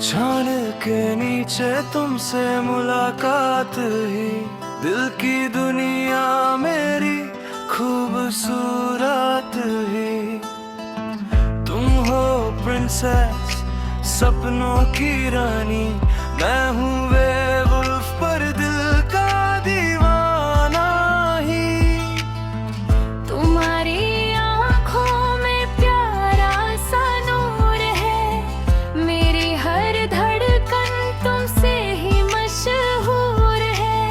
छान के नीचे तुमसे मुलाकात ही दिल की दुनिया मेरी खूबसूरत ही। तुम हो प्रिंसेस सपनों की रानी, मैं हूँ बेवुल्फ पर दिल का दीवाना ही। तुम्हारी आँखों में प्यारा सा नूर है, मेरी हर धड़कन तुमसे ही मशहूर है।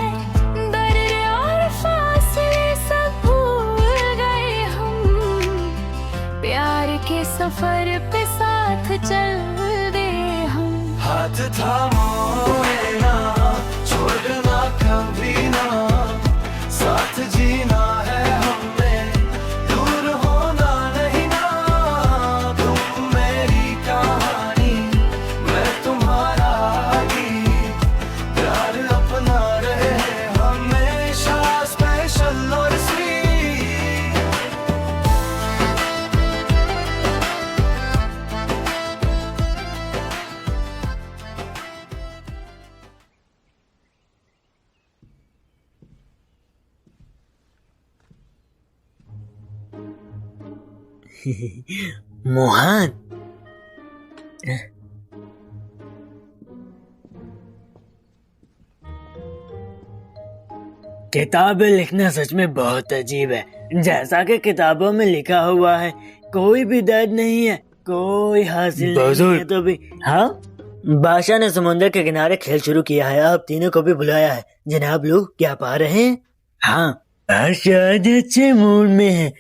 दर्द और फासले सब भूल गए हम, प्यार के सफर पे साथ चल दे हम। हाथ थामो ना, छोड़ना कभी ना, साथ जीना है हमने, दूर होना नहीं ना। तुम मेरी कहानी, मैं तुम्हारा गीत, प्यार अपना रहे हमेशा स्पेशल और स्वीट। मोहन, किताबें लिखना सच में बहुत अजीब है। जैसा कि किताबों में लिखा हुआ है, कोई भी दर्द नहीं है, कोई हासिल नहीं है तो भी। हाँ, बादशाह ने समुद्र के किनारे खेल शुरू किया है, आप तीनों को भी बुलाया है। जनाब लोग क्या पा रहे हैं? हाँ, शायद अच्छे मूड में है।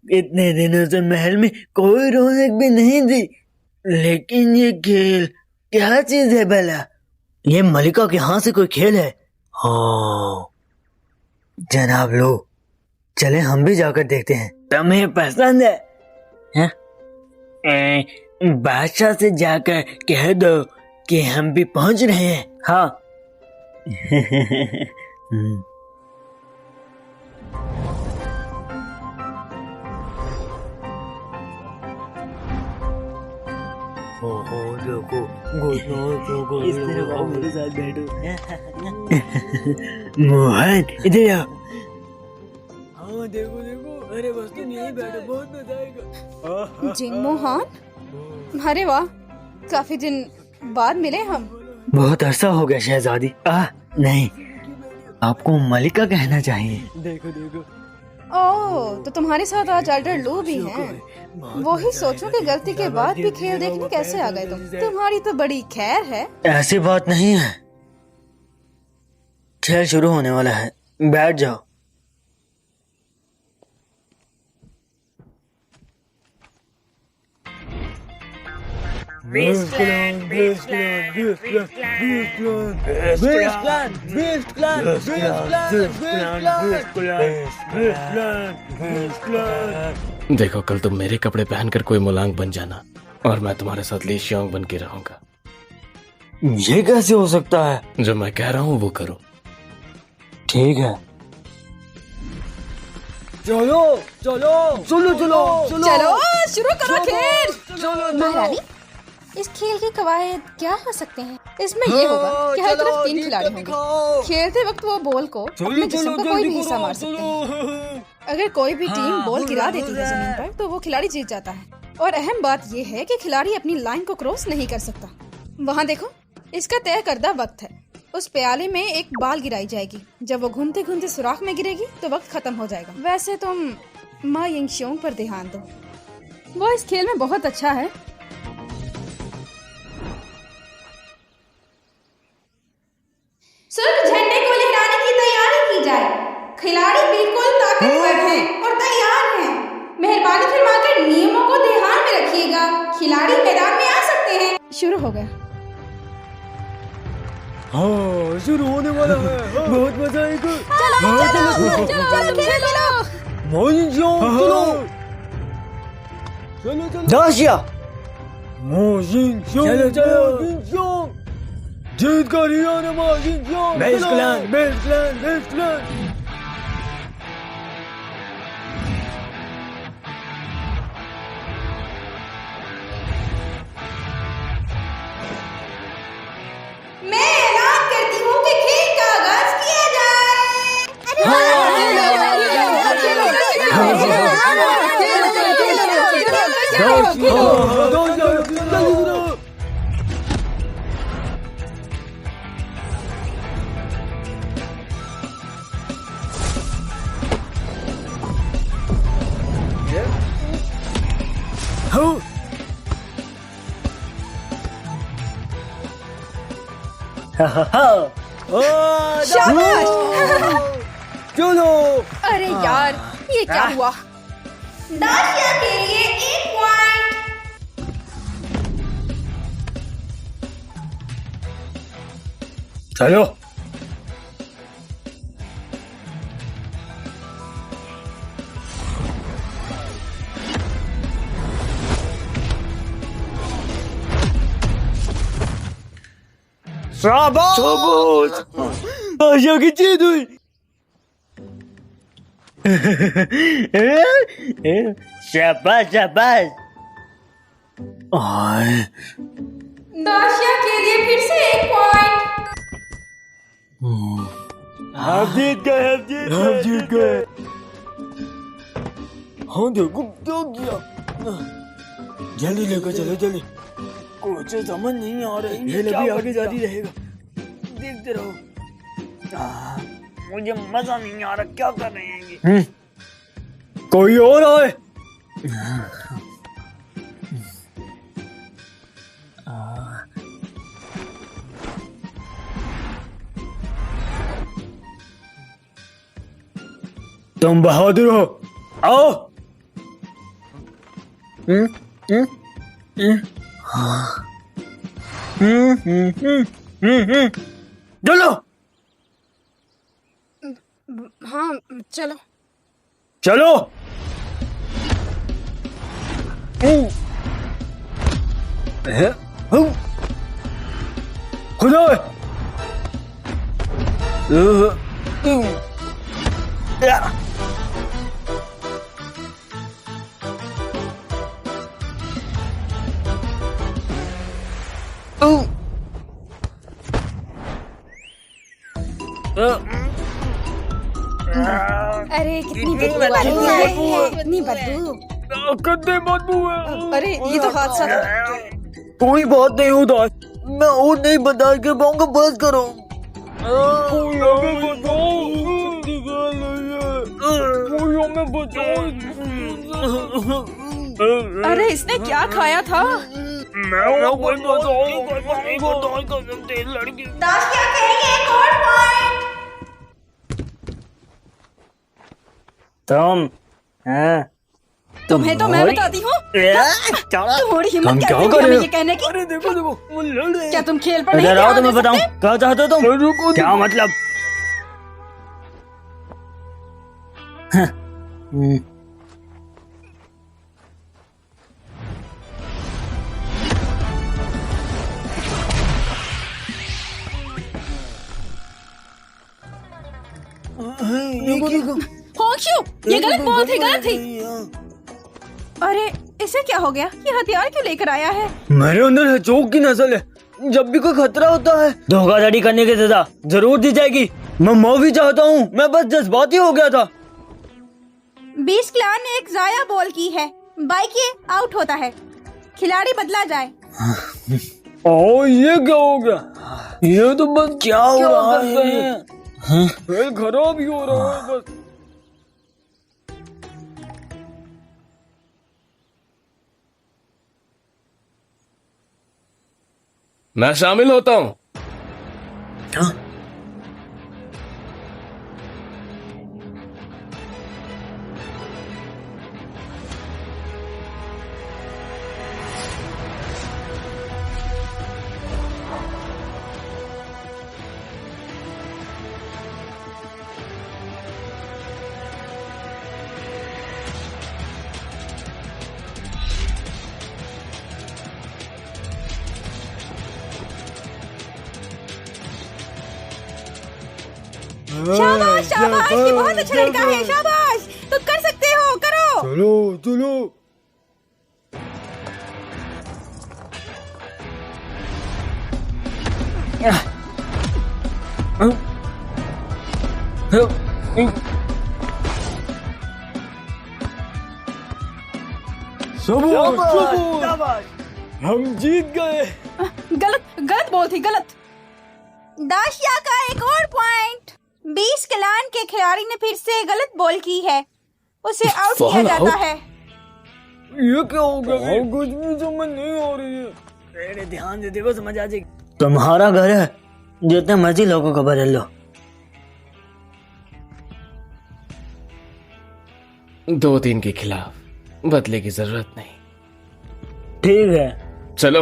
इतने दिनों से महल में कोई रौनक भी नहीं थी, लेकिन ये खेल क्या चीज है भला? ये मलिका के यहाँ से कोई खेल है? हाँ जनाब लोग, चले हम भी जाकर देखते हैं। तुम्हें पसंद है? हैं? बादशाह से जाकर कह दो कि हम भी पहुंच रहे हैं। हाँ। देखो, इस तरफ आओ, मेरे साथ बैठो। मोहन इधर आओ। हाँ देखो देखो, अरे बस तुम यहीं बैठो, बहुत मजा आएगा। जिन मोहन, अरे वाह, काफी दिन बाद मिले हम। बहुत अरसा हो गया शहजादी। नहीं, आपको मलिका कहना चाहिए। देखो देखो। ओह, तो तुम्हारे साथ आज एल्डर लू भी हैं। वही सोचो कि गलती के बाद भी खेल देखने कैसे आ गए तुम। तुम्हारी तो बड़ी खैर है। ऐसी बात नहीं है, खेल शुरू होने वाला है, बैठ जाओ। Best plan, best plan, best plan, best plan, best plan, best plan, best plan, best plan, best plan. देखो, कल तुम मेरे कपड़े पहनकर कोई मुलांग बन जाना और मैं तुम्हारे साथ ली शियोंग बन के रहूंगा। ये कैसे हो सकता है? जो मैं कह रहा हूँ वो करो। ठीक है। चलो चलो चलो चलो चलो शुरू करो खेल। महारानी, इस खेल के कवायद क्या हो सकते हैं? इसमें ये होगा कि हर तरफ 3 खिलाड़ी होंगे। खेलते वक्त वो बॉल को अपने जिस्म का कोई भी हिस्सा मार सकते हैं। अगर कोई भी टीम बॉल गिरा देती है जमीन पर, तो वो खिलाड़ी जीत जाता है। और अहम बात ये है कि खिलाड़ी अपनी लाइन को क्रॉस नहीं कर सकता। वहाँ देखो, इसका तय करदा वक्त है। उस प्याले में एक बाल गिराई जाएगी। जब वो घूमते घूमते सुराख में गिरेगी तो वक्त खत्म हो जाएगा। वैसे तुम मा यिंगशियोंग पर ध्यान दो, वो इस खेल में बहुत अच्छा है। सिर्फ झंडे को लहराने की तैयारी की जाए। खिलाड़ी बिल्कुल ताकतवर हैं और तैयार हैं। मेहरबानी फरमाकर नियमों को ध्यान में रखिएगा। खिलाड़ी मैदान में आ सकते हैं। शुरू हो गया। हाँ, शुरू होने वाला है। बहुत मजा आएगा। चलो खेलो। दाशिया, चलो चलो, जीत कर ही आने वाली। Best plan, best plan, best plan. खेलो खेलो। शाबाश। चलो। अरे यार ये क्या हुआ? दाशिया के लिए 1 पॉइंट। चलो। शाबाश। दाशिया की जीत हुई। शाबाश शाबाश। दाशिया के लिए फिर से 1 पॉइंट। हम जीत गए, हम जीत गए। हाँ देखो क्या किया। जल्दी लेकर चलो जल्दी। कुछ समझ नहीं आ रही। ये भी आगे जाती रहेगा, देखते रहो। मुझे मजा नहीं आ रहा, क्या कर रहे हैं ये? कोई और आए। तुम बहादुर हो, आओ। चलो हाँ चलो। चलो। खुदा। अरे कितनी बदबू आ रही है, कितनी बदबू। कितनी बदबू है। अरे ये तो हादसा था। कोई बात नहीं होता, मैं और नहीं बर्दाश्त कर पाऊंगा, बस करो। कोई हमें बचाओ। कोई हमें बचाओ। अरे इसने क्या खाया था? मैं कोई बचाओ। लड़की। दाशिया के लिए 1 और पॉइंट। तुम तुम्हें तो मैं बताती हूँ। तुम्हारी हिम्मत हम क्या कैसे हुई करें? हमें ये कहने की? अरे देखो देखो, वो लड़ रहे हैं। क्या तुम खेल पर नहीं इधर आओ, ध्यान तुम्हें दे बताऊं सकते? क्या चाहते हो तुम? क्या मतलब? देखो देखो, होंशु, ये गलत बॉल थी, गलत थी। अरे इसे क्या हो गया? ये हथियार क्यों लेकर आया है? मेरे अंदर हचोक की नस्ल है। जब भी कोई खतरा होता है धोखाधड़ी करने की सजा जरूर दी जाएगी। मैं माफी चाहता हूँ, मैं बस जज्बाती हो गया था। 20 क्लान ने एक जाया बॉल की है। बाइक ये आउट होता है, खिलाड़ी बदला जाए। ओ ये क्या हो गया? ये तो बस क्या हो रहा है? खेल खराब ही हो रहा है बस। मैं शामिल होता हूँ। शाबाश शाबाश, ये बहुत अच्छा लड़का है। शाबाश, तुम कर सकते हो, करो। चलो चलो। शाबाश, हम जीत गए। गलत बॉल थी, गलत। दाशिया का एक और पॉइंट। 20 कलान के खिलाड़ी ने फिर से गलत बॉल की है, उसे आउट किया Fall जाता out? है। ये क्या हो गया? कुछ भी समझ नहीं आ रही है। अरे ध्यान से देखो, समझ आ जाएगी। तुम्हारा घर है, जितने मर्जी लोगों को बदल लो। 2-3 के खिलाफ बदले की जरूरत नहीं। ठीक है। चलो।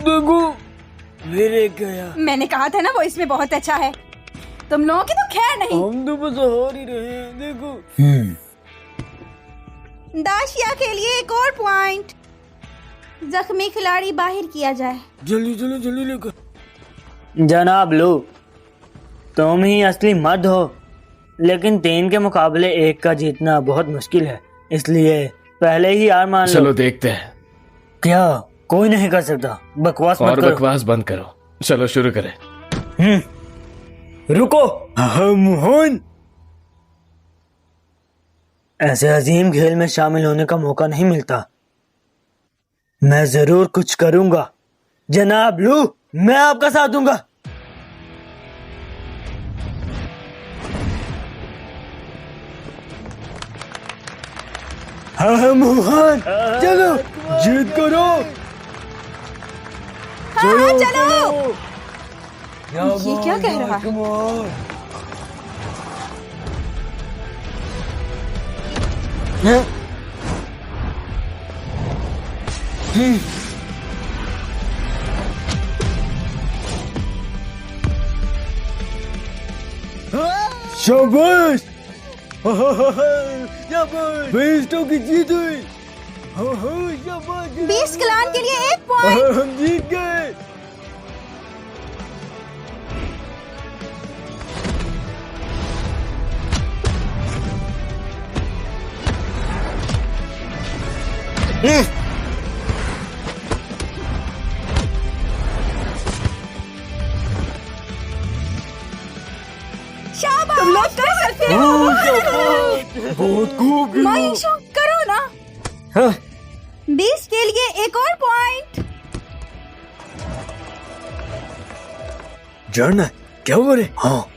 देखो, मेरे गया। मैंने कहा था ना वो इसमें बहुत अच्छा है। तुम लोगों की तो खैर नहीं। हम तो बस हार ही रहे हैं, देखो। दाशिया के लिए एक और पॉइंट। जख्मी खिलाड़ी बाहर किया जाए। जल्दी लेकर। जनाब लो, तुम ही असली मर्द हो, लेकिन 3 के मुकाबले 1 का जीतना बहुत मुश्किल है, इसलिए पहले ही हार मान लो। चलो देखते हैं। क्या कोई नहीं कर सकता? बकवास मत और करो। बकवास बंद करो, चलो शुरू करें। रुको। मोहन, ऐसे अजीम खेल में शामिल होने का मौका नहीं मिलता। मैं जरूर कुछ करूंगा। जनाब लू, मैं आपका साथ दूंगा। हाँ मोहन, चलो जीत करो। चलो। ये क्या कह रहा है? शाबाश, बेइज्जतों की जीत हुई। 20 कलान के लिए 1 पॉइंट। हम जीत गए। शाबाश, तुम लोग कर सकते हो। बहुत खूब। मायूसों करो ना। 20 के लिए एक और पॉइंट। जानना क्या हो रहे? हाँ,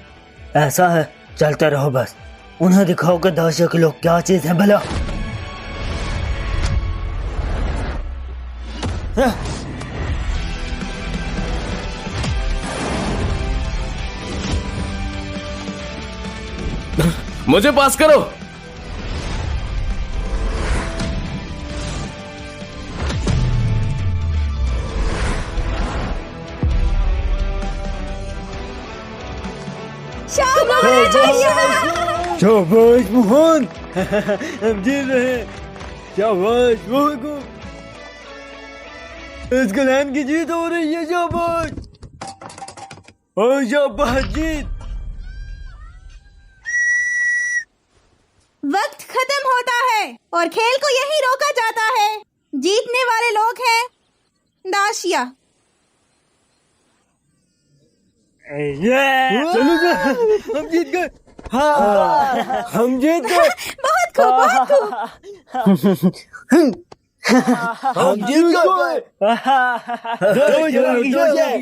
ऐसा है, चलते रहो बस। उन्हें दिखाओ कि दाशिया के लोग क्या चीज है भला। मुझे पास करो। शाबाश मोहन, हम जीत रहे हैं। शाबाश मोहन को, इस कलान की जीत हो रही है। शाबाश, और शाबाश जीत। वक्त खत्म होता है और खेल को यही रोका जाता है। जीतने वाले लोग हैं दाशिया। चलो हम जीत गए। हाँ, हम जीत गए। बहुत खूब, बहुत खूब। हम जीत गए। हम जीत गए।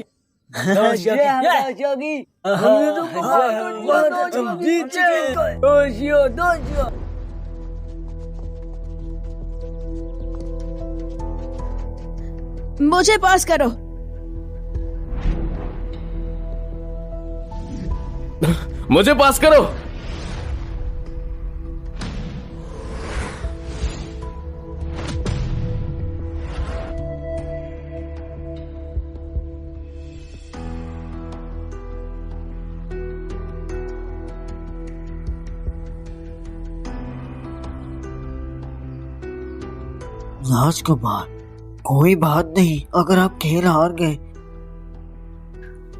मुझे पास करो। मुझे पास करो। लाज के बाद कोई बात नहीं अगर आप खेल हार गए।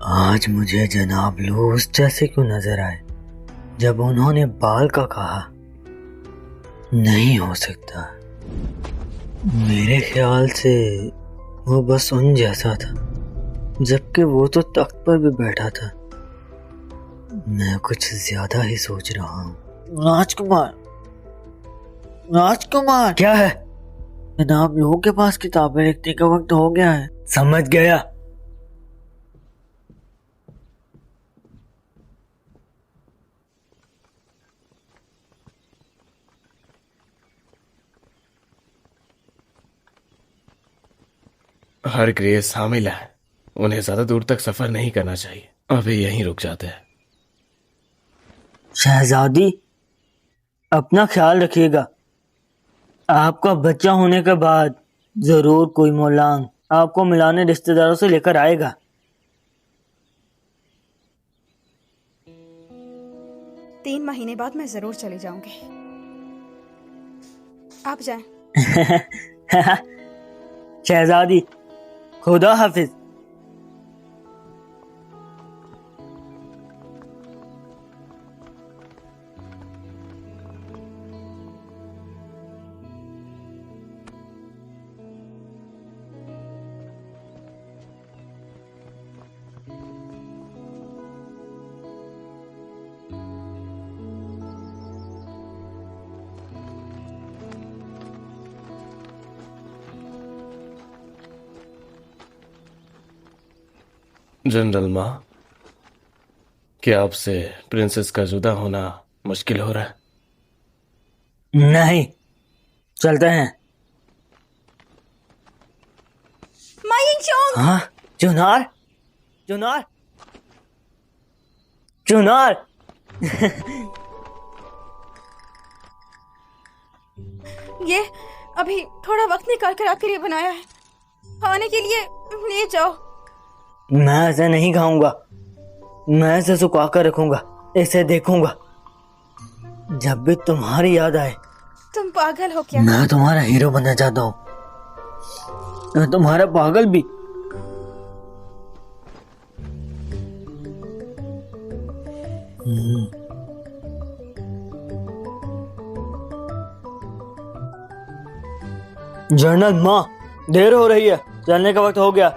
आज मुझे जनाब लूस जैसे क्यों नजर आए जब उन्होंने बाल का कहा। नहीं हो सकता, मेरे ख्याल से वो बस उन जैसा था, जबकि वो तो तख्त पर भी बैठा था। मैं कुछ ज्यादा ही सोच रहा हूँ। राजकुमार, राजकुमार, क्या है? जनाब, लोगों के पास किताबें लिखने का वक्त हो गया है। समझ गया। हर ग्रेस हामिल है, उन्हें ज्यादा दूर तक सफर नहीं करना चाहिए। अभी यहीं रुक जाते हैं। शहजादी, अपना ख्याल रखिएगा। आपका बच्चा होने के बाद जरूर कोई मोलांग आपको मिलाने रिश्तेदारों से लेकर आएगा। 3 महीने बाद मैं जरूर चली जाऊंगी। आप जाएं। शहजादी, खुदा हाफिज। जनरल माँ, क्या आपसे प्रिंसेस का जुदा होना मुश्किल हो रहा है? नहीं, चलते हैं। मा यिंगचोंग! हाँ, चुनार, चुनार, चुनार। ये अभी थोड़ा वक्त निकाल कर आपके लिए बनाया है। खाने के लिए ले जाओ। मैं ऐसे नहीं खाऊंगा। मैं इसे सुखा कर रखूंगा, इसे देखूंगा। जब भी तुम्हारी याद आए। तुम पागल हो क्या? मैं तुम्हारा हीरो बनना चाहता हूँ, मैं तुम्हारा पागल भी। जनरल माँ, देर हो रही है, चलने का वक्त हो गया।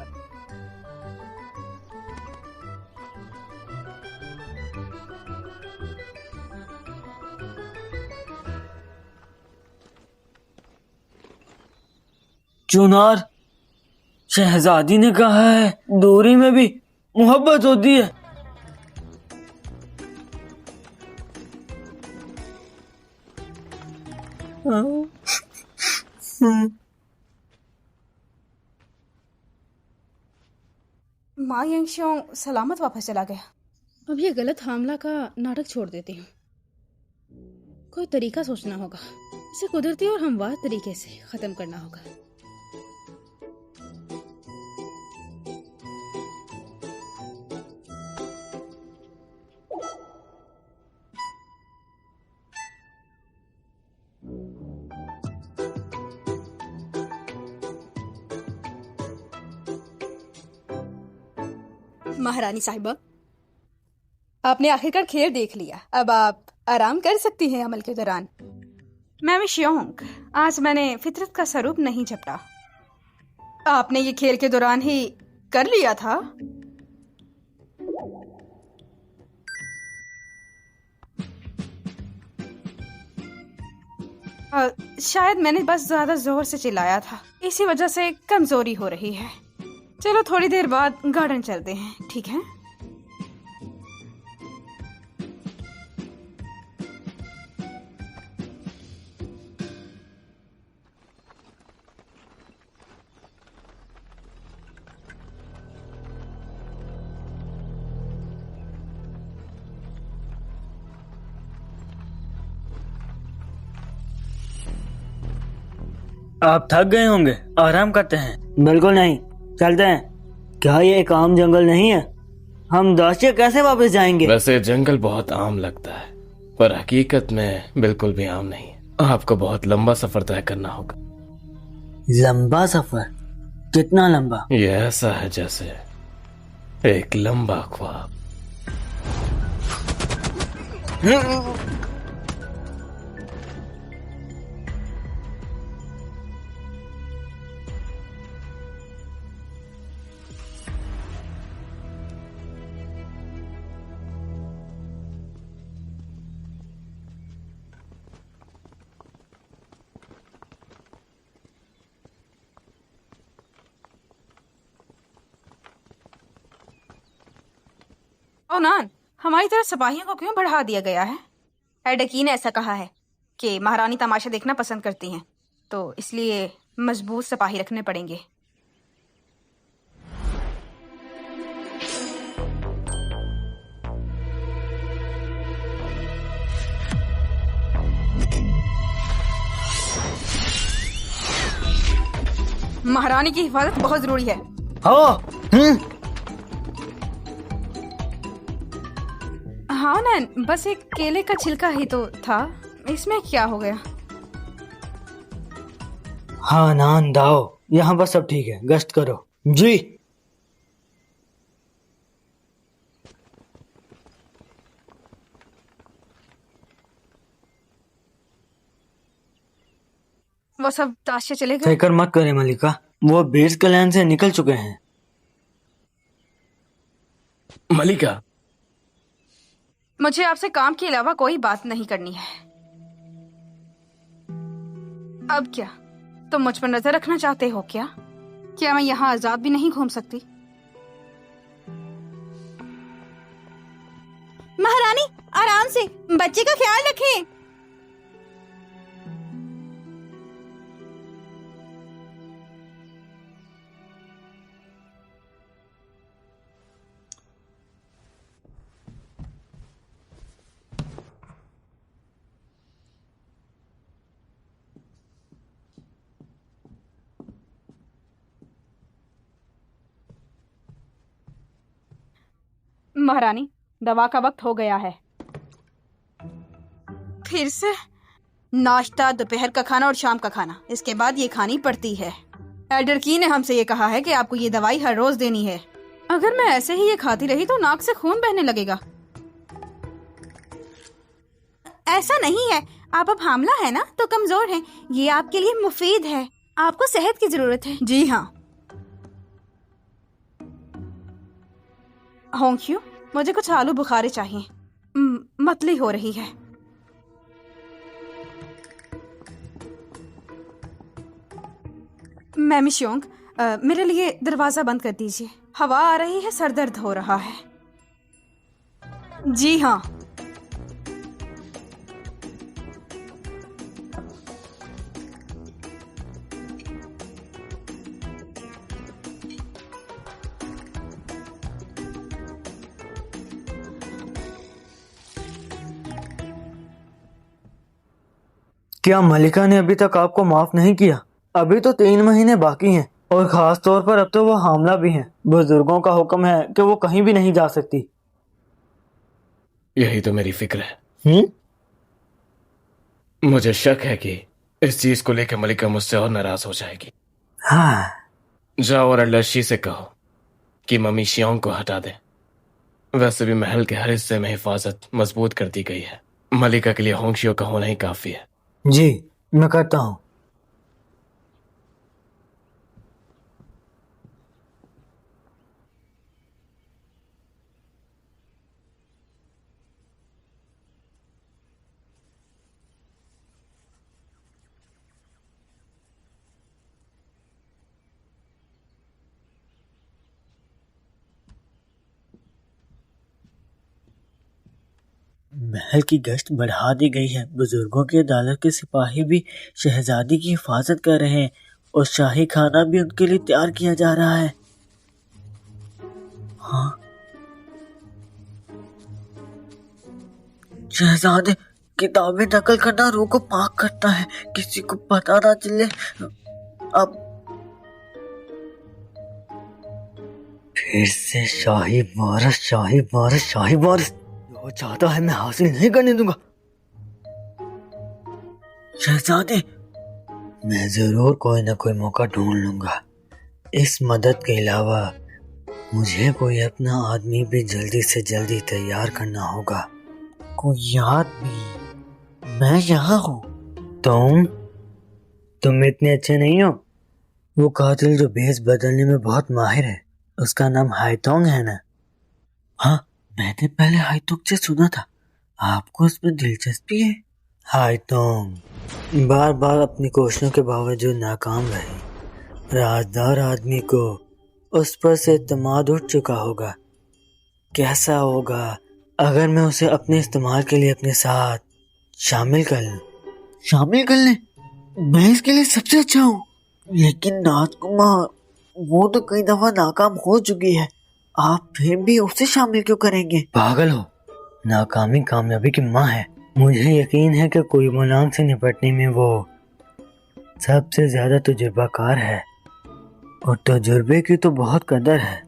चुनार, शहजादी ने कहा है दूरी में भी मोहब्बत होती है। मा यिंगचोंग सलामत वापस चला गया। अब ये गलत हमला का नाटक छोड़ देती हूँ। कोई तरीका सोचना होगा, इसे कुदरती और हमवार तरीके से खत्म करना होगा। महारानी साहिबा, आपने आखिरकार खेल देख लिया। अब आप आराम कर सकती हैं अमल के दौरान। मैं विश्योंग, आज मैंने फितरत का स्वरूप नहीं झपटा। आपने ये खेल के दौरान ही कर लिया था। शायद मैंने बस ज्यादा जोर से चिल्लाया था, इसी वजह से कमजोरी हो रही है। चलो थोड़ी देर बाद गार्डन चलते हैं, ठीक है? आप थक गए होंगे, आराम करते हैं। बिल्कुल नहीं, चलते हैं। क्या ये एक आम जंगल नहीं है? हम दाशिया कैसे वापस जाएंगे? वैसे जंगल बहुत आम लगता है, पर हकीकत में बिल्कुल भी आम नहीं है। आपको बहुत लंबा सफर तय करना होगा। लंबा सफर? कितना लंबा? ये ऐसा है जैसे एक लंबा ख्वाब। ओनान, हमारी तरफ सिपाहियों को क्यों बढ़ा दिया गया है? एडकी ने ऐसा कहा है कि महारानी तमाशा देखना पसंद करती हैं, तो इसलिए मजबूत सिपाही रखने पड़ेंगे। महारानी की हिफाजत बहुत जरूरी है। हाँ। हाँ नैन, बस एक केले का छिलका ही तो था, इसमें क्या हो गया? हाँ नान दाओ, यहाँ बस सब ठीक है, गश्त करो। जी। वो सब ताशे चले गए। फिक्र मत करे मलिका, वो बेस कल्याण से निकल चुके हैं। मलिका, मुझे आपसे काम के अलावा कोई बात नहीं करनी है। अब क्या तुम मुझ पर नजर रखना चाहते हो क्या? क्या मैं यहाँ आजाद भी नहीं घूम सकती? महारानी आराम से, बच्चे का ख्याल रखें। महारानी, दवा का वक्त हो गया है। फिर से नाश्ता, दोपहर का खाना और शाम का खाना, इसके बाद ये खानी पड़ती है। एल्डर की ने हमसे ये कहा है कि आपको ये दवाई हर रोज देनी है। अगर मैं ऐसे ही ये खाती रही तो नाक से खून बहने लगेगा। ऐसा नहीं है, आप अब हामला है ना, तो कमजोर हैं। ये आपके लिए मुफीद है, आपको सेहत की जरूरत है। जी हाँ। होंक्यू, मुझे कुछ आलू बुखारे चाहिए, मतली हो रही है। मैमी श्योंग, मेरे लिए दरवाजा बंद कर दीजिए, हवा आ रही है, सर दर्द हो रहा है। जी हाँ। क्या मलिका ने अभी तक आपको माफ नहीं किया? अभी तो 3 महीने बाकी हैं, और खास तौर पर अब तो वो हामला भी हैं। बुजुर्गों का हुक्म है कि वो कहीं भी नहीं जा सकती। यही तो मेरी फिक्र है। मुझे शक है कि इस चीज को लेकर मलिका मुझसे और नाराज हो जाएगी। हाँ। जाओ और लशी से कहो कि मम्मी शियोंग को हटा दे। वैसे भी महल के हर हिस्से में हिफाजत मजबूत कर दी गई है। मलिका के लिए होंगशियो का होना ही काफी है। जी, मैं करता हूँ। महल की गश्त बढ़ा दी गई है। बुजुर्गों की अदालत के सिपाही भी शहजादी की हिफाजत कर रहे हैं, और शाही खाना भी उनके लिए तैयार किया जा रहा है। हाँ, शहजादे, किताबें नकल करना रूह को पाक करता है, किसी को पता ना चले। अब फिर से शाही वारिस, शाही वारिस, शाही वारिस। जो चाहता है मैं हासिल नहीं करने दूंगा। शहजादे, मैं जरूर कोई ना कोई मौका ढूंढ लूंगा। इस मदद के अलावा मुझे कोई अपना आदमी भी जल्दी से जल्दी तैयार करना होगा। कोई आदमी? मैं यहाँ हूँ। तुम इतने अच्छे नहीं हो। वो कातिल जो भेष बदलने में बहुत माहिर है, उसका नाम हाइतोंग है ना? हाँ, मैंने पहले हाइतोंग से सुना था। आपको उसमें दिलचस्पी है? हाइतोंग बार बार अपनी कोशिशों के बावजूद नाकाम रहे। राजदार आदमी को उस पर से एतमाद उठ चुका होगा। कैसा होगा अगर मैं उसे अपने इस्तेमाल के लिए अपने साथ शामिल कर लूं? शामिल कर ले? मैं इसके लिए सबसे अच्छा हूँ। लेकिन राजकुमार, वो तो कई दफा नाकाम हो चुकी है, आप फिर भी उसे शामिल क्यों करेंगे? पागल हो, नाकामी कामयाबी की माँ है। मुझे यकीन है कि कोई मुनांग से निपटने में वो सबसे ज्यादा तजुर्बाकार है, और तजुर्बे की तो बहुत कदर है।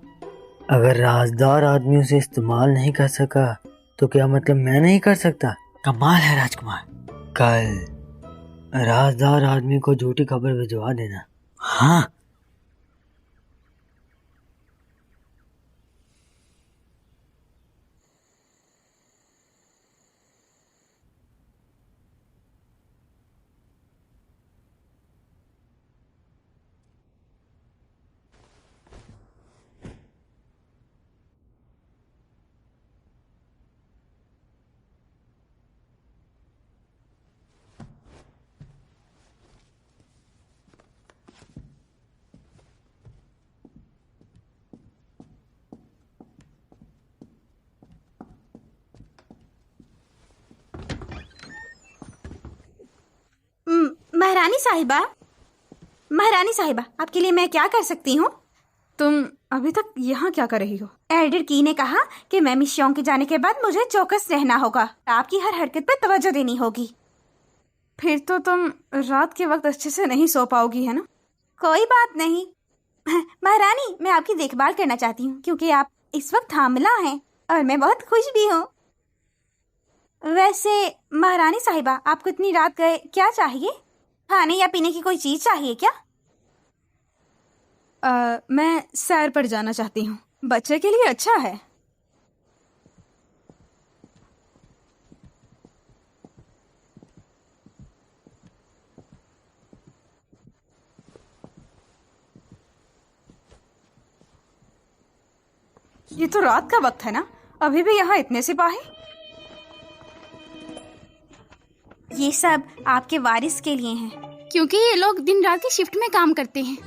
अगर राजदार आदमी उसे इस्तेमाल नहीं कर सका तो क्या मतलब मैं नहीं कर सकता? कमाल है राजकुमार। कल राजदार आदमी को झूठी खबर भिजवा देना। हाँ। महारानी साहिबा, आपके लिए मैं क्या कर सकती हूँ? तुम अभी तक यहाँ क्या कर रही हो? एल्डर की ने कहा कि मैमी शियोंग के जाने के बाद मुझे चौकस रहना होगा, आपकी हर हरकत पर तवज्जो देनी होगी। फिर तो तुम रात के वक्त अच्छे से नहीं सो पाओगी, है ना? कोई बात नहीं महारानी, मैं आपकी देखभाल करना चाहती हूँ क्योंकि आप इस वक्त हामिला हैं और मैं बहुत खुश भी हूँ। वैसे महारानी साहिबा, आपको इतनी रात गए क्या चाहिए? खाने या पीने की कोई चीज चाहिए क्या? मैं सैर पर जाना चाहती हूँ, बच्चे के लिए अच्छा है। ये तो रात का वक्त है ना, अभी भी यहाँ इतने सिपाही? ये सब आपके वारिस के लिए हैं, क्योंकि ये लोग दिन रात की शिफ्ट में काम करते हैं।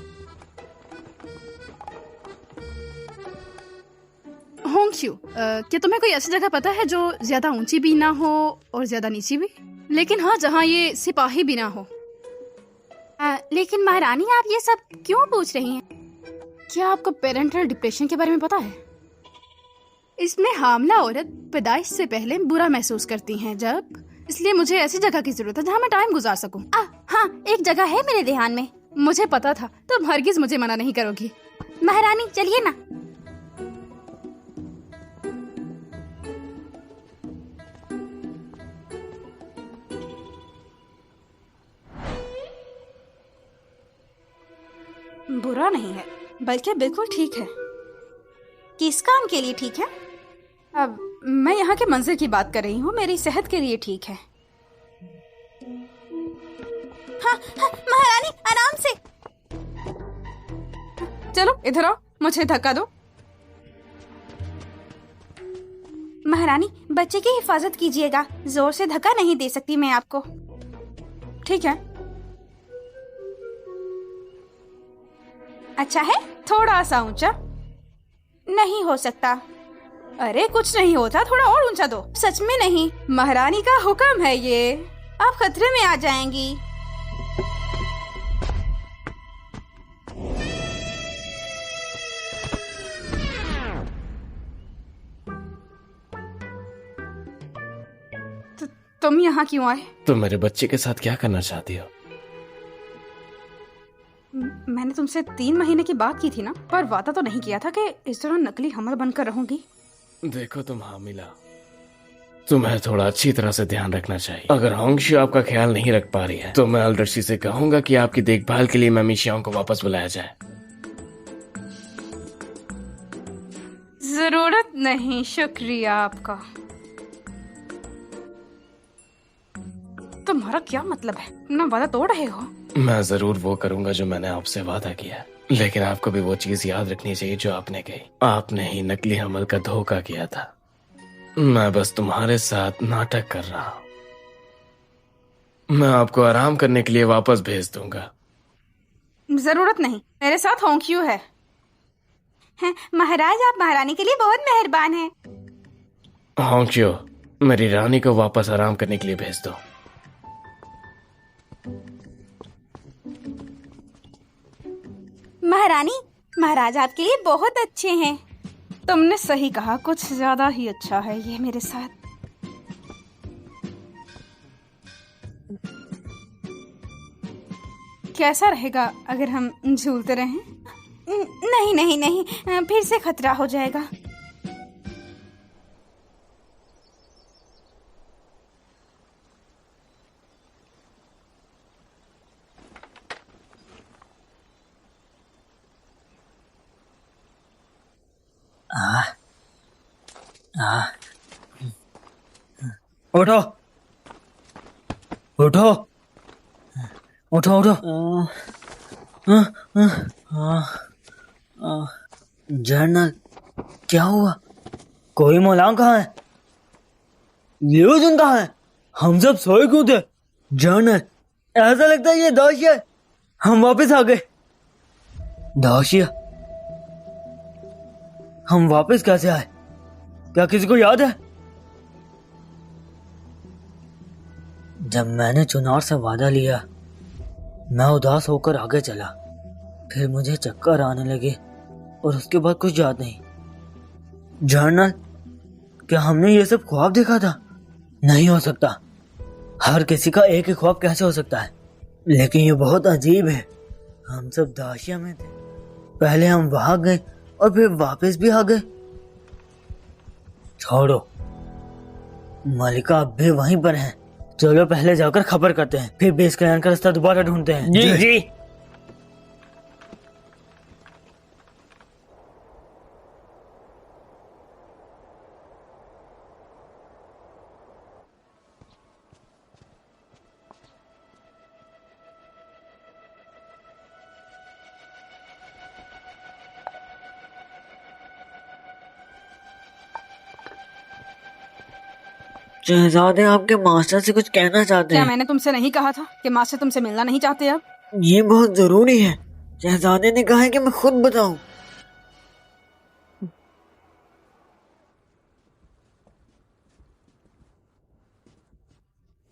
होंगश्यू, क्या तुम्हें कोई ऐसी जगह पता है जो ज्यादा ऊंची भी ना हो और ज्यादा नीची भी, लेकिन हाँ जहाँ ये सिपाही भी ना हो? लेकिन महारानी, आप ये सब क्यों पूछ रही हैं? क्या आपको पेरेंटल डिप्रेशन के बारे में पता है? इसमें हामला औरत पैदाइश से पहले बुरा महसूस करती हैं जब, इसलिए मुझे ऐसी जगह की जरूरत है जहाँ मैं टाइम गुजार सकूं। हाँ, एक जगह है मेरे ध्यान में। मुझे पता था, तुम हरगिज मुझे मना नहीं करोगी। महारानी चलिए ना। बुरा नहीं है, बल्कि बिल्कुल ठीक है। किस काम के लिए ठीक है? अब मैं यहाँ के मंजर की बात कर रही हूँ, मेरी सेहत के लिए ठीक है। हाँ, महारानी आराम से। चलो इधर आओ, मुझे धक्का दो। महारानी, बच्चे की हिफाजत कीजिएगा, जोर से धक्का नहीं दे सकती मैं आपको। ठीक है। अच्छा है, थोड़ा सा ऊंचा नहीं हो सकता? अरे कुछ नहीं होता, थोड़ा और ऊंचा दो। सच में नहीं, महारानी का हुक्म है ये। आप खतरे में आ जाएंगी। तुम यहाँ क्यों आए? तुम मेरे बच्चे के साथ क्या करना चाहती हो? मैंने तुमसे 3 महीने की बात की थी ना, पर वादा तो नहीं किया था कि इस तरह नकली हमल बनकर रहूंगी। देखो तुम हामिला, तुम्हें थोड़ा अच्छी तरह से ध्यान रखना चाहिए। अगर होंगश्यू आपका ख्याल नहीं रख पा रही है तो मैं एल्डरसी से कहूंगा कि आपकी देखभाल के लिए मैमी शियोंग को वापस बुलाया जाए। जरूरत नहीं, शुक्रिया आपका। तुम्हारा क्या मतलब है? ना वादा तोड़ रहे हो? मैं जरूर वो करूंगा जो मैंने आपसे वादा किया, लेकिन आपको भी वो चीज याद रखनी चाहिए जो आपने कही। आपने ही नकली हमल का धोखा किया था। मैं बस तुम्हारे साथ नाटक कर रहा हूं। मैं आपको आराम करने के लिए वापस भेज दूंगा। जरूरत नहीं, मेरे साथ होंगश्यू है। महाराज, आप महारानी के लिए बहुत मेहरबान हैं। होंक्यो, मेरी रानी को वापस आराम करने के लिए भेज दो। महारानी, महाराज आपके लिए बहुत अच्छे हैं। तुमने सही कहा, कुछ ज्यादा ही अच्छा है ये मेरे साथ। कैसा रहेगा अगर हम झूलते रहें? नहीं नहीं नहीं, फिर से खतरा हो जाएगा। उठो उठो उठो उठो। जनरल, क्या हुआ? कोई मौलाना कहाँ है? लियोजन कहाँ है? हम सब सोए क्यों थे? जनरल, ऐसा लगता है ये दाशिया है। हम वापस आ गए। दाशिया? हम वापस कैसे आए? क्या किसी को याद है? जब मैंने चुनार से वादा लिया, मैं उदास होकर आगे चला। फिर मुझे चक्कर आने लगे और उसके बाद कुछ याद नहीं। जनरल, क्या हमने ये सब ख्वाब देखा था? नहीं हो सकता। हर किसी का एक ही ख्वाब कैसे हो सकता है? लेकिन ये बहुत अजीब है। हम सब दाशिया में थे। पहले हम वहां गए और फिर वापस भी आ गए। छोड़ो, मलिका अब भी वहीं पर है। चलो पहले जाकर खबर करते हैं, फिर बेस कल्याण का रास्ता दोबारा ढूंढते हैं। जी जी। शहजादे, आपके मास्टर से कुछ कहना चाहते क्या हैं? मैंने तुमसे नहीं कहा था कि मास्टर तुमसे मिलना नहीं चाहते? अब ये बहुत जरूरी है। शहजादे ने कहा है कि मैं खुद बताऊं।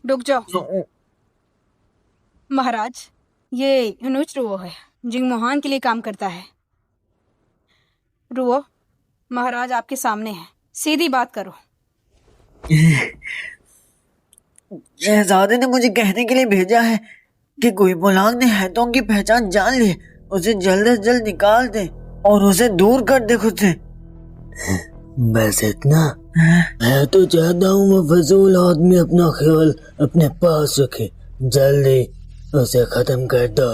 रुक जाओ महाराज, ये अनुज रुओ है, जिंग मोहान के लिए काम करता है। रुओ, महाराज आपके सामने है, सीधी बात करो। शहजादे ने मुझे कहने के लिए भेजा है कि कोई मुलांग ने हैतों की पहचान जान ली, उसे जल्द से जल्द निकाल दे और उसे दूर कर दे खुद से। बस इतना? मैं तो चाहता हूँ वो फजूल आदमी अपना ख्याल अपने पास रखे। जल्दी उसे खत्म कर दो।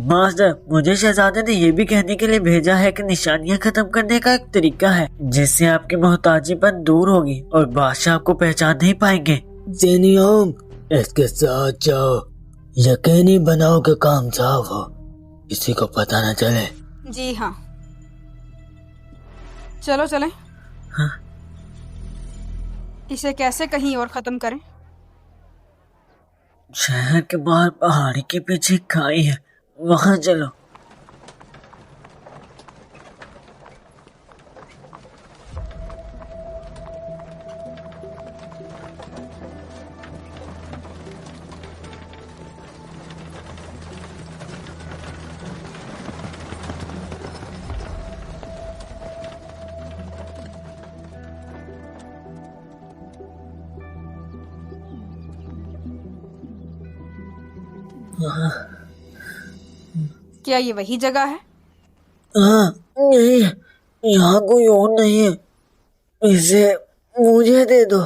मास्टर, मुझे शहजादे ने ये भी कहने के लिए भेजा है कि निशानियां खत्म करने का एक तरीका है जिससे आपकी मोहताजीपन दूर होगी और बादशाह आपको पहचान नहीं पाएंगे। जेनियोम, इसके साथ जाओ। यकीनी बनाओ कि काम साफ हो, किसी को पता न चले। जी हाँ, चलो चलें। हाँ? इसे कैसे कहीं और खत्म करें? शहर के बाहर पहाड़ी के पीछे खाई है, वहां चलो। क्या ये वही जगह है? हाँ, नहीं, यहाँ कोई और नहीं है। इसे मुझे दे दो।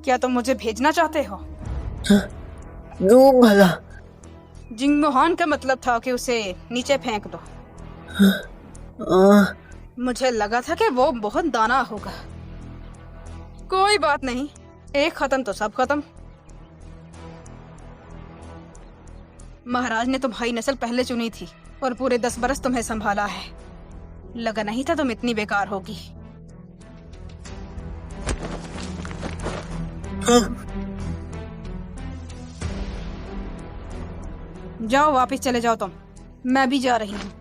क्या तुम मुझे भेजना चाहते हो? क्यों भला? जिंग मोहान का मतलब था कि उसे नीचे फेंक दो। मुझे लगा था कि वो बहुत दाना होगा। कोई बात नहीं, एक खत्म तो सब खत्म। महाराज ने तुम्हारी नस्ल पहले चुनी थी और पूरे 10 बरस तुम्हें संभाला है। लगा नहीं था तुम इतनी बेकार होगी। जाओ वापस चले जाओ तुम, मैं भी जा रही हूँ।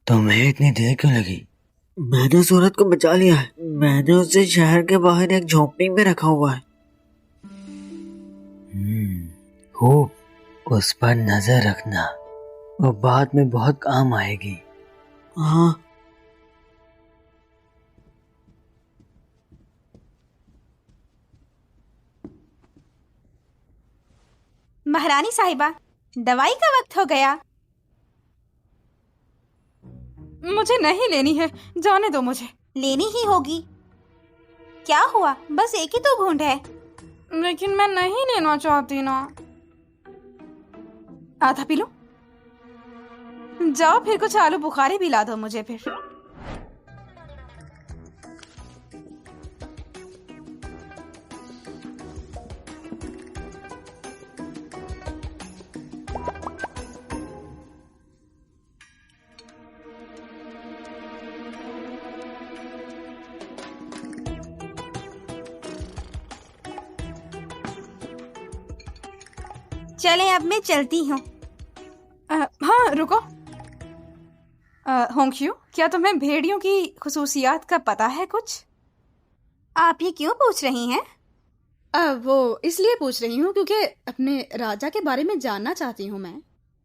तुम्हें इतनी देर क्यों लगी? मैंने सूरत को बचा लिया है। मैंने उसे शहर के बाहर एक झोपड़ी में रखा हुआ है। हो, उस पर नजर रखना, वो बाद में बहुत काम आएगी। हाँ। महारानी साहिबा, दवाई का वक्त हो गया। मुझे नहीं लेनी है, जाने दो मुझे। लेनी ही होगी। क्या हुआ? बस एक ही तो घूंट है। लेकिन मैं नहीं लेना चाहती ना। आधा पी लो। जाओ फिर कुछ आलू बुखारी भी ला दो मुझे फिर। चलें, अब मैं चलती हूँ। हाँ रुको। होंक्यू, क्या तुम्हें भेड़ियों की खुसूसियात का पता है कुछ? आप ये क्यों पूछ रही हैं? वो इसलिए पूछ रही हूँ क्योंकि अपने राजा के बारे में जानना चाहती हूँ मैं।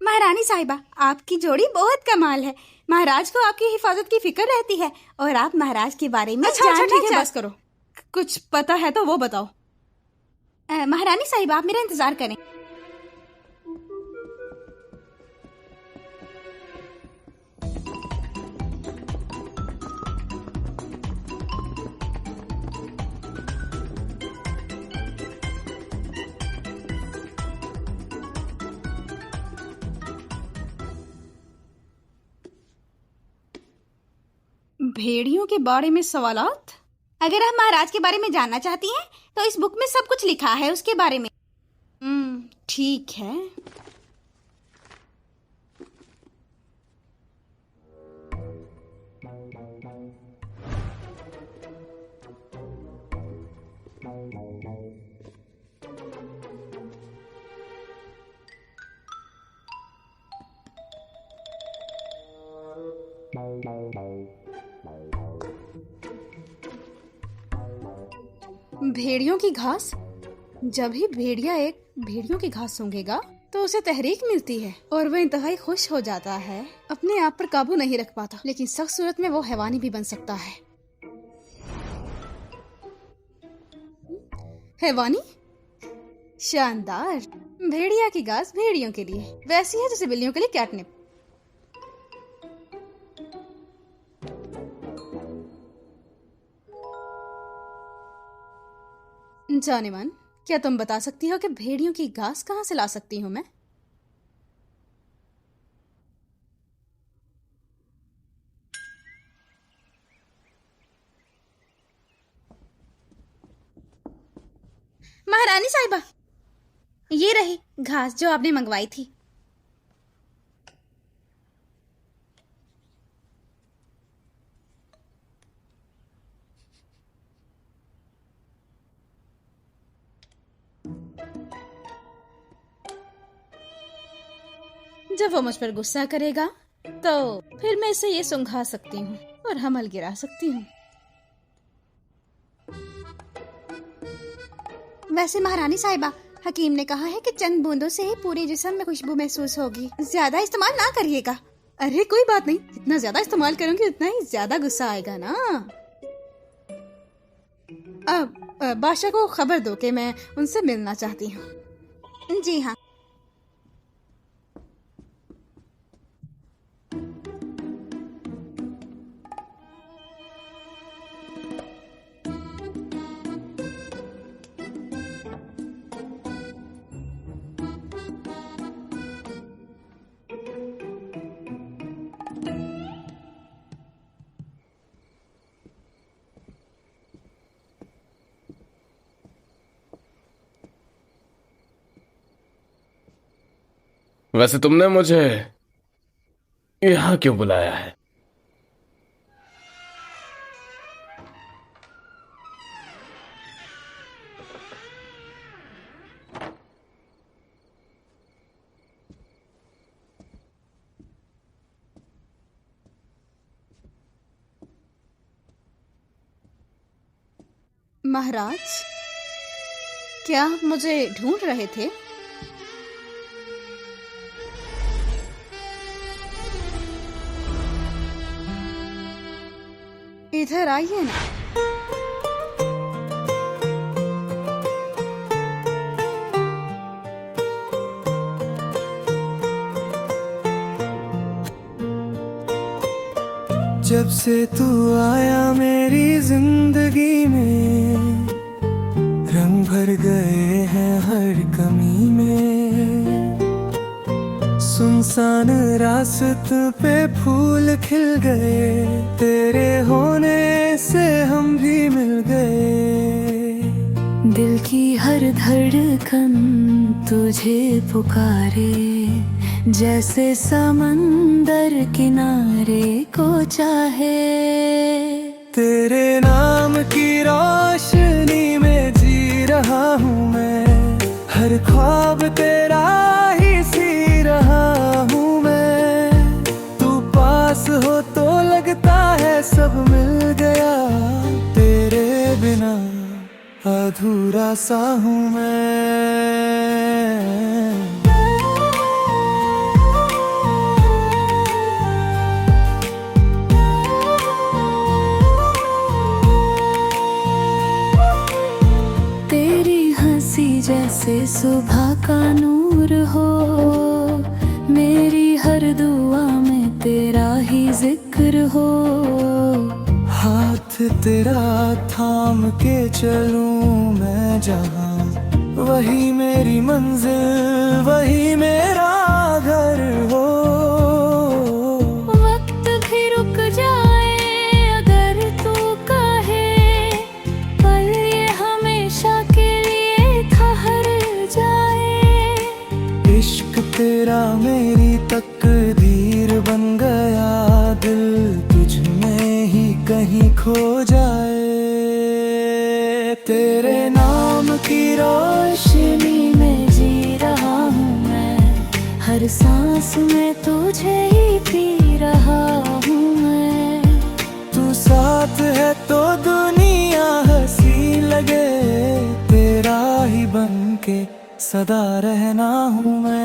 महारानी साहिबा, आपकी जोड़ी बहुत कमाल है। महाराज को आपकी हिफाजत की फिक्र रहती है और आप महाराज के बारे में जानना ठीक है, बस करो। कुछ पता है तो वो बताओ। महारानी साहिबा, आप मेरा इंतजार करें। भेड़ियों के बारे में सवालात? अगर आप महाराज के बारे में जानना चाहती हैं तो इस बुक में सब कुछ लिखा है उसके बारे में। ठीक है। भेड़ियों की घास। जब ही भेड़िया एक भेड़ियों की घास सूंघेगा तो उसे तहरीक मिलती है और वह इंतहाई खुश हो जाता है। अपने आप पर काबू नहीं रख पाता, लेकिन सख्त सूरत में वो हैवानी भी बन सकता है। हैवानी? शानदार। भेड़िया की घास भेड़ियों के लिए वैसी है जैसे बिल्लियों के लिए कैटनिप। जाने मन, क्या तुम बता सकती हो कि भेड़ियों की घास कहाँ से ला सकती हूँ मैं? महारानी साहिबा, ये रही घास जो आपने मंगवाई थी। जब वो मुझ पर गुस्सा करेगा तो फिर मैं इसे ये सुंघा सकती हूँ और हमल गिरा सकती हूँ। वैसे महारानी साहिबा, हकीम ने कहा है कि चंद बूंदों से ही पूरे जिस्म में खुशबू महसूस होगी। ज्यादा इस्तेमाल ना करिएगा। अरे कोई बात नहीं, जितना ज्यादा इस्तेमाल करूंगी उतना ही ज्यादा गुस्सा आएगा ना। अब बादशाह को खबर दो कि मैं उनसे मिलना चाहती हूँ। जी हाँ। वैसे तुमने मुझे यहाँ क्यों बुलाया है? महाराज, क्या आप मुझे ढूंढ रहे थे? इधर आइए ना। जब से तू आया मेरी जिंदगी में, रंग भर गए हैं हर कमी में। सुनसान रास्ते पे फूल खिल गए, तेरे होने से हम भी मिल गए। दिल की हर धड़कन तुझे पुकारे, जैसे समंदर किनारे को चाहे। तेरे नाम की रोशनी में जी रहा हूँ मैं, हर ख्वाब तेरा ही सी रहा हूँ मैं। तू पास हो तो लगता है सब मिल गया, तेरे बिना अधूरा सा हूँ मैं। जैसे सुबह का नूर हो, मेरी हर दुआ में तेरा ही जिक्र हो। हाथ तेरा थाम के चलूं मैं जहां, वही मेरी मंजिल, वही मेरा घर हो। वक्त भी रुक जाए अगर तू कहे, पल ये हमेशा के लिए ठहर जाए। इश्क तेरा मेरी तकदीर बन गया, दिल तुझ में ही कहीं खो जाए। तेरे नाम की रोशनी में जी रहा हूँ मैं, हर सांस में तुझे ही पी रहा हूँ मैं। तू साथ है तो दुनिया हंसी लगे, तेरा ही बन के सदा रहना हूँ मैं।